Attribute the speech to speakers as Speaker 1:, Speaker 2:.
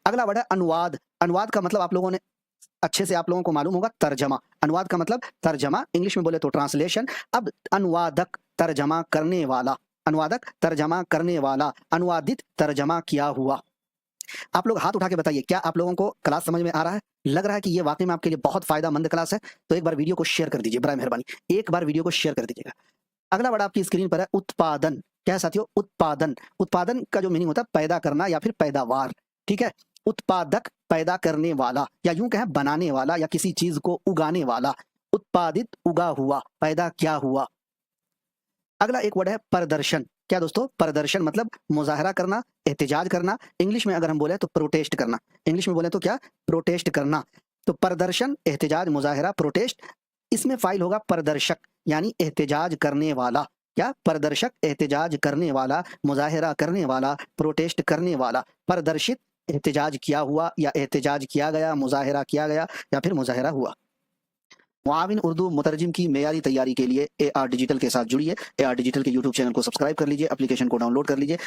Speaker 1: अगला वर्ड है अनुवाद। अनुवाद का मतलब आप लोगों ने अच्छे से आप लोगों को मालूम होगा, तर्जमा। अनुवाद का मतलब तर्जमा, इंग्लिश में बोले तो ट्रांसलेशन। अब अनुवादक, तर्जमा करने वाला, अनुवादक तर्जमा करने वाला, अनुवादित तर्जमा किया हुआ। आप लोग हाथ उठा के बताइए, क्या आप लोगों को क्लास समझ में आ रहा है? लग रहा है कि ये वाकई में आपके लिए बहुत फायदामंद क्लास है? तो एक बार वीडियो को शेयर कर दीजिए, बड़ा मेहरबानी, एक बार वीडियो को शेयर कर दीजिएगा। अगला वर्ड आपकी स्क्रीन पर है उत्पादन। क्या है साथियों? उत्पादन। उत्पादन का जो मीनिंग होता है पैदा करना या फिर पैदावार, ठीक है। उत्पादक पैदा करने वाला, या यूं कहें बनाने वाला, या किसी चीज को उगाने वाला। उत्पादित, उगा हुआ, पैदा क्या हुआ। अगला एक वर्ड है प्रदर्शन। क्या दोस्तों? प्रदर्शन मतलब मुजाहरा करना, एहतिजाज करना। इंग्लिश में अगर हम बोले तो प्रोटेस्ट करना। इंग्लिश में बोले तो क्या? प्रोटेस्ट करना। तो प्रदर्शन, एहतिजाज, मुजाहरा, प्रोटेस्ट, इसमें फाइल होगा प्रदर्शक, यानी एहतिजाज करने वाला। क्या? प्रदर्शक, एहतिजाज करने वाला, मुजाहरा करने वाला, प्रोटेस्ट करने वाला। प्रदर्शित, एहतिजाज किया हुआ या एहतिजाज किया गया, मुजाहरा किया गया या फिर मुजाहरा हुआ। मुआविन उर्दू मुतरजिम की मेयारी तैयारी के लिए AR डिजिटल के साथ जुड़िए। AR डिजिटल के यूट्यूब चैनल को सब्सक्राइब कर लीजिए, एप्लीकेशन को डाउनलोड कर लीजिए